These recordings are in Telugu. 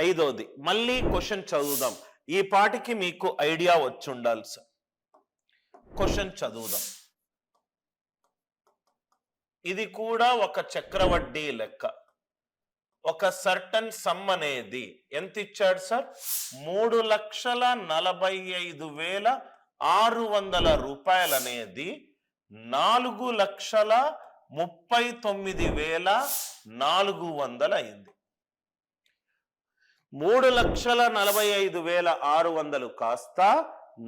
ఐదోది మళ్ళీ క్వశ్చన్ చదువుదాం. ఈ పాటికి మీకు ఐడియా వచ్చి ఉండాలి సార్. క్వశ్చన్ చదువుదాం. ఇది కూడా ఒక చక్రవడ్డీ లెక్క. ఒక సర్టన్ సమ్ అనేది ఎంత ఇచ్చాడు సార్? 3,45,600 రూపాయలు అనేది 4,39,400 అయింది. 3,45,600 కాస్త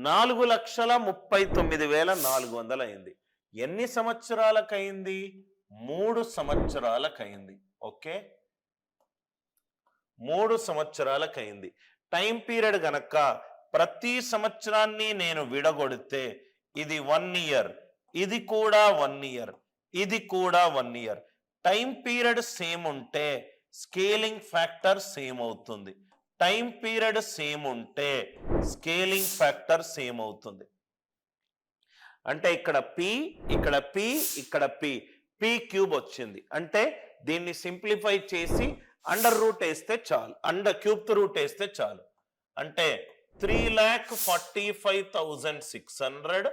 4,39,400 అయింది. ఎన్ని సంవత్సరాలకైంది? 3 సంవత్సరాలకైంది. ఓకే, 3 సంవత్సరాలకైంది. టైం పీరియడ్ గనక ప్రతి సంవత్సరాన్ని నేను విడగొడితే ఇది 1 ఇయర్, ఇది కూడా 1 ఇయర్, ఇది కూడా 1 ఇయర్. టైం పీరియడ్ సేమ్ ఉంటే స్కేలింగ్ ఫ్యాక్టర్ సేమ్ అవుతుంది. టైం పీరియడ్ సేమ్ ఉంటే స్కేలింగ్ ఫ్యాక్టర్ సేమ్ అవుతుంది. అంటే ఇక్కడ P, ఇక్కడ P, ఇక్కడ P, P క్యూబ్ వచ్చింది. అంటే దీన్ని సింప్లిఫై చేసి అండర్ రూట్ వేస్తే చాలు, క్యూబ్ రూట్ వేస్తే చాలు. అంటే 3,45,600,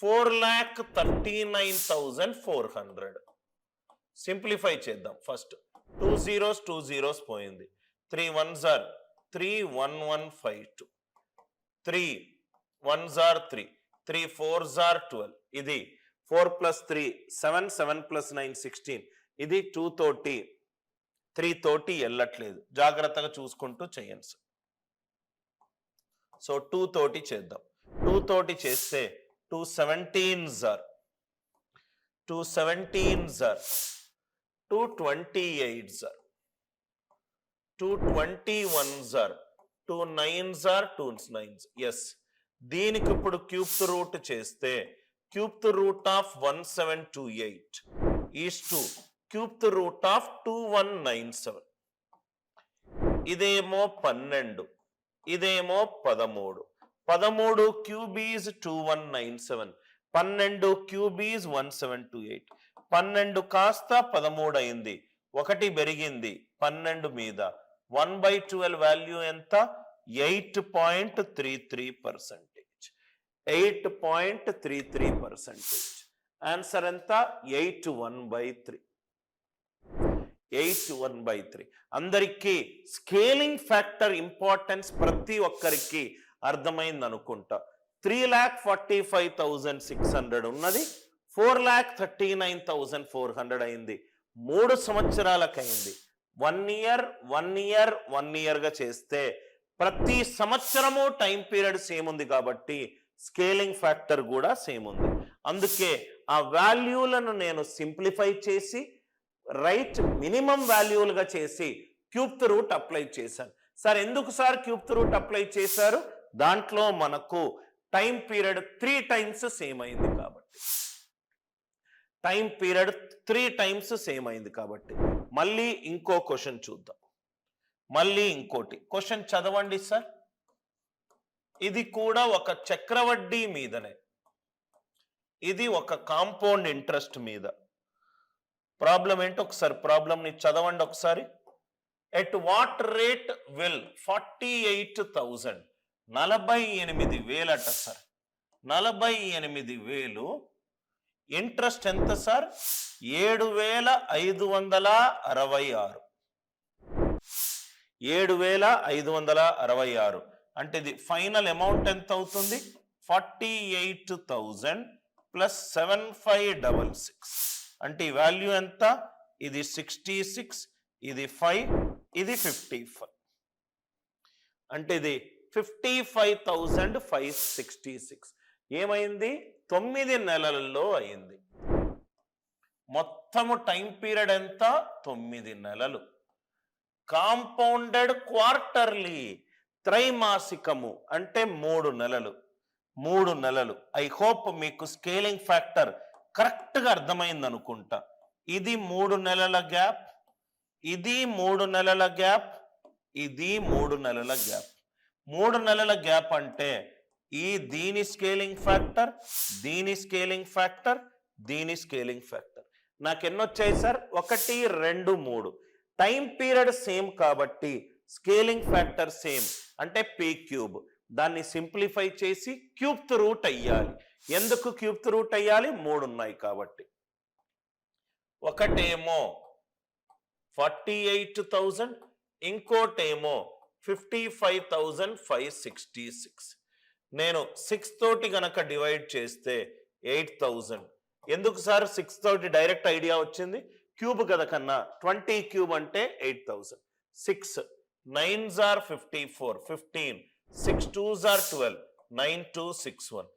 4,39,400. సింప్లిఫై చేద్దాం. ఫస్ట్ 2 zeros పోయింది. 3 1s are 3, 1 1 5 2, 3 1s are 3, 3 4s are 12. ఇది 4 + 3 7, 7 + 9 16. ఇది 2 తోటి 3 తోటి వెళ్ళట్లేదు, జాగ్రత్తగా చూసుకుంటూ చేయండి సార్. సో 2 తోటి చేద్దాం. 2 తోటి చేస్తే 2 17s are 2 17s are 2 28s are 2 21s are 2 9s are 2 9s. Yes, దీనికి ఇప్పుడు క్యూబ్ రూట్ చేస్తే cube root of 1728 is to cube root of 2197. ఇదేమో 12, ఇదేమో 13. 13 క్యూబ్ ఈజ్ 2197, 12 క్యూబ్ ఈజ్ 1728. 12 కాస్త 13 అయింది, 1 పెరిగింది 12 మీద. 1/12 వాల్యూ ఎంత? 8.33%. 8.33%. ఆన్సర్ ఎంత? 8/1/3. 8/1/3. అందరికీ స్కేలింగ్ ఫ్యాక్టర్ ఇంపార్టెన్స్ ప్రతి ఒక్కరికి అర్థమైంది అనుకుంటా. 3,45,600 ఉన్నది 4,39,400 అయింది. 3 సంవత్సరాలకైంది. 1 ఇయర్ 1 ఇయర్ 1 ఇయర్గా చేస్తే ప్రతి సంవత్సరము టైం పీరియడ్ సేమ్ ఉంది కాబట్టి స్కేలింగ్ ఫ్యాక్టర్ కూడా సేమ్ ఉంది. అందుకే ఆ వాల్యూలను నేను సింప్లిఫై చేసి రైట్ మినిమం వాల్యూలుగా చేసి క్యూబ్ రూట్ అప్లై చేశాను. సార్ ఎందుకు సార్ క్యూబ్ రూట్ అప్లై చేశారు? దాంట్లో మనకు టైం పీరియడ్ 3 టైమ్స్ సేమ్ అయింది కాబట్టి, టైం పీరియడ్ 3 టైమ్స్ సేమ్ అయింది కాబట్టి. మళ్ళీ ఇంకో క్వశ్చన్ చూద్దాం. మళ్ళీ ఇంకోటి క్వశ్చన్ చదవండి సార్. ఇది కూడా ఒక చక్రవడ్డీ మీదనే, ఇది ఒక కాంపౌండ్ ఇంట్రెస్ట్ మీద. ప్రాబ్లం ఏంటో ఒకసారి ప్రాబ్లంని చదవండి ఒకసారి. ఎట్ వాట్ రేట్ విల్ 48,000, 48,000 అట సార్. 48,000 ఇంట్రెస్ట్ ఎంత సార్? 7,566. 7,566 అంటే ఇది ఫైనల్ అమౌంట్ ఎంత అవుతుంది? 48,000 ప్లస్ 7566 అంటే ఈ వాల్యూ ఎంత? ఇది 66, ఇది 5, ఇది 55. అంటే ఇది 55,566. ఏమైంది? 9 నెలల్లో అయింది. మొత్తము టైం పీరియడ్ ఎంత? 9 నెలలు. కాంపౌండెడ్ క్వార్టర్లీ, త్రైమాసికము అంటే 3 నెలలు. 3 నెలలు. ఐ హోప్ మీకు స్కేలింగ్ ఫ్యాక్టర్ కరెక్ట్గా అర్థమైంది అనుకుంటా. ఇది 3 నెలల గ్యాప్, ఇది 3 నెలల గ్యాప్, ఇది 3 నెలల గ్యాప్. 3 నెలల గ్యాప్ అంటే ఈ దీని స్కేలింగ్ ఫ్యాక్టర్, దీని స్కేలింగ్ ఫ్యాక్టర్, దీని స్కేలింగ్ ఫ్యాక్టర్. నాకు ఎన్నొచ్చాయి సార్? 1 2 3. టైం పీరియడ్ సేమ్ కాబట్టి స్కేలింగ్ ఫ్యాక్టర్ సేమ్ అంటే పీ క్యూబ్. దాన్ని సింప్లిఫై చేసి క్యూబ్త్ రూట్ అయ్యాలి. ఎందుకు క్యూబ్త్ రూట్ అయ్యాలి? 3 ఉన్నాయి కాబట్టి. ఒకటేమో 48,000, ఇంకోటేమో 55,566. నేను 6 తోటి గనక డివైడ్ చేస్తే 8,000. ఎందుకు సార్ 6 తోటి డైరెక్ట్ ఐడియా వచ్చింది? క్యూబ్ కదా కన్నా, 20 క్యూబ్ అంటే 8,000. 6 9s are 54, 15, 6 2s are 12, 9 2 6 1.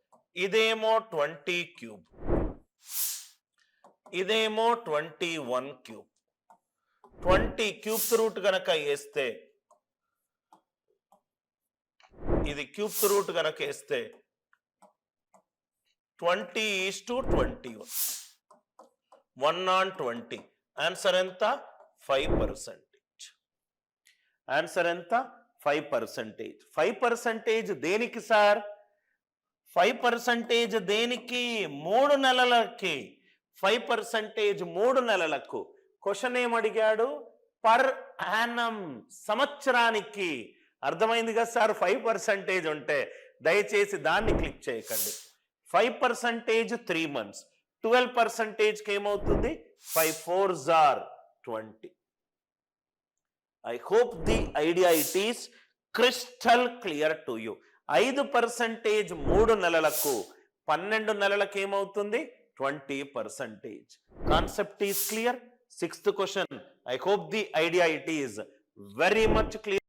ఇదేమో 20 క్యూబ్, ఇదేమో 21 క్యూబ్. 20 క్యూబ్త్ రూట్ గనక వేస్తే, ఇది క్యూబ్త్ రూట్ గనక వేస్తే 20:21, 1/20. ఆన్సర్ ఎంత? 5%. ఆన్సర్ ఎంత? 5%. 5% దేనికి సార్? 5% దేనికి? 3 నెలలకి. 5% 3 నెలలకు. క్వశ్చన్ ఏమడిగాడు? పర్ యానం, సంవత్సరానికి. అర్థమైంది కదా సార్? 5% ఉంటే దయచేసి దాన్ని క్లిక్ చేయకండి. 5% 3 months. 12% ఏమవుతుంది? 5 4s are 20. I hope the idea it is crystal clear to you. 5% 3 నెలలకు, 12 నెలలకు ఏమవుతుంది? 20%. Concept is clear. 6th question. I hope the idea it is very much clear.